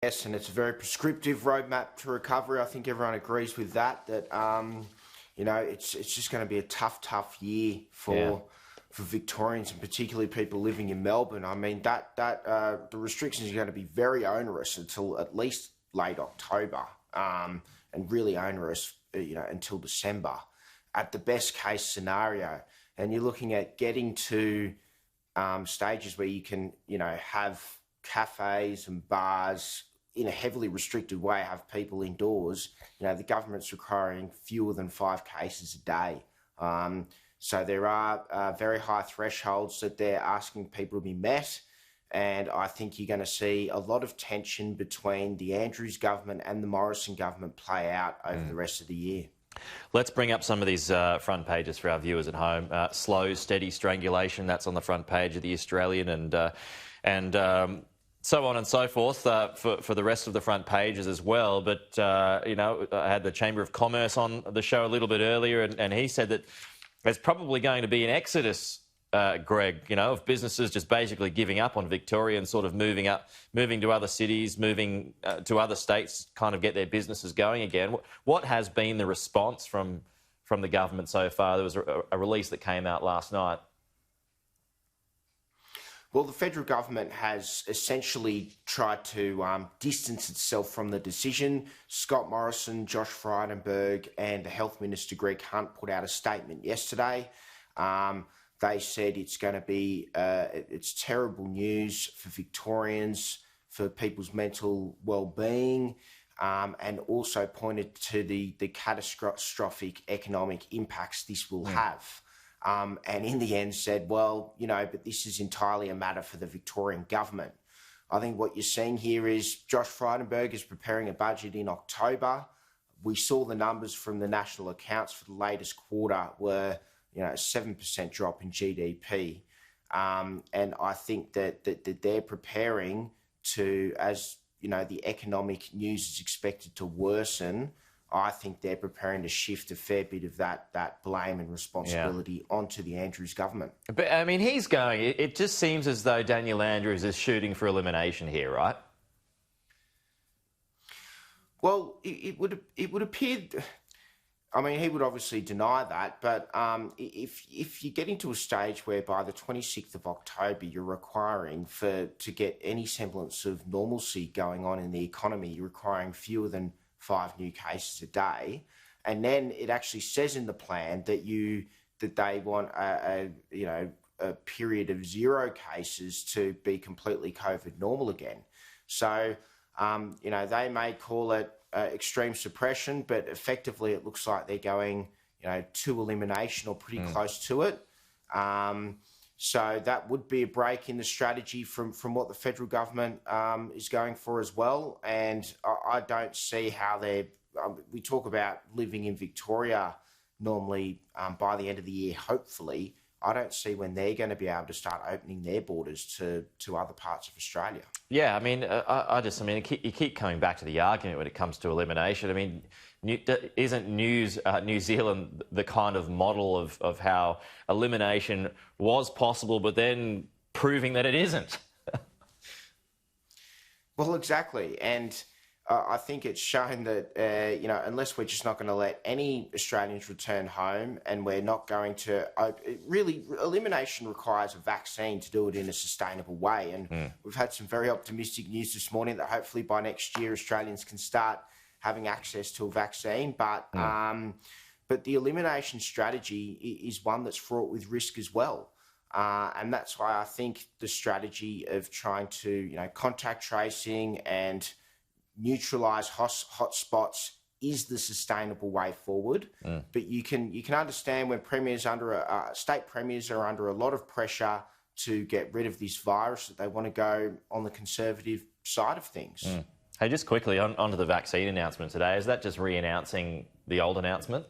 Yes, and it's a very prescriptive roadmap to recovery. I think everyone agrees with that. It's just going to be a tough year for Victorians, and particularly people living in Melbourne. I mean, the restrictions are going to be very onerous until at least late October, and really onerous, until December, at the best case scenario. And you're looking at getting to stages where you can, have cafes and bars in a heavily restricted way, have people indoors. The government's requiring fewer than 5 cases a day. So there are very high thresholds that they're asking people to be met. And I think you're going to see a lot of tension between the Andrews government and the Morrison government play out over the rest of the year. Let's bring up some of these front pages for our viewers at home. Slow, steady strangulation, that's on the front page of The Australian, and so on and so forth for the rest of the front pages as well. But, I had the Chamber of Commerce on the show a little bit earlier, and he said that there's probably going to be an exodus, Greg, of businesses just basically giving up on Victoria and sort of moving to other cities, moving to other states, kind of get their businesses going again. What has been the response from the government so far? There was a release that came out last night. Well, the federal government has essentially tried to distance itself from the decision. Scott Morrison, Josh Frydenberg and the Health Minister Greg Hunt put out a statement yesterday. They said it's going to be it's terrible news for Victorians, for people's mental well-being, and also pointed to the catastrophic economic impacts this will have. And in the end said, but this is entirely a matter for the Victorian government. I think what you're seeing here is Josh Frydenberg is preparing a budget in October. We saw the numbers from the national accounts for the latest quarter were, a 7% drop in GDP. And I think that they're preparing to, as, the economic news is expected to worsen, I think they're preparing to shift a fair bit of that blame and responsibility onto the Andrews government. But, I mean, he's going... It just seems as though Daniel Andrews is shooting for elimination here, right? Well, it would appear... I mean, he would obviously deny that, but if you get into a stage where by the 26th of October you're requiring to get any semblance of normalcy going on in the economy, you're requiring fewer than 5 new cases a day, and then it actually says in the plan that they want a period of 0 cases to be completely COVID normal again. So they may call it extreme suppression, but effectively it looks like they're going to elimination or pretty close to it. So that would be a break in the strategy from what the federal government is going for as well. And I don't see how we talk about living in Victoria normally by the end of the year, hopefully. I don't see when they're going to be able to start opening their borders to other parts of Australia. Yeah, I mean, you keep coming back to the argument when it comes to elimination. I mean, isn't New Zealand the kind of model of how elimination was possible, but then proving that it isn't? Well, exactly. And I think it's shown that, unless we're just not going to let any Australians return home and we're not going to... really, elimination requires a vaccine to do it in a sustainable way. And we've had some very optimistic news this morning that hopefully by next year Australians can start having access to a vaccine. But the elimination strategy is one that's fraught with risk as well. And that's why I think the strategy of trying to, contact tracing and neutralise hotspots is the sustainable way forward. But you can understand when state premiers are under a lot of pressure to get rid of this virus, that they want to go on the conservative side of things. Hey, just quickly onto the vaccine announcement today. Is that just re-announcing the old announcement?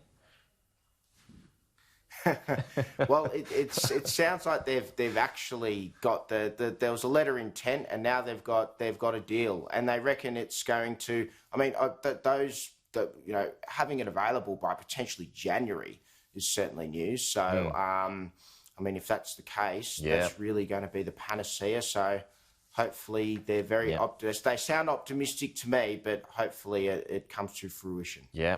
Well, it sounds like they've actually got there was a letter of intent, and now they've got a deal, and they reckon it's going to. I mean, having it available by potentially January is certainly news. So, I mean, if that's the case, that's really going to be the panacea. So, hopefully they're very Yeah. optimistic. They sound optimistic to me, but hopefully it comes to fruition. Yeah,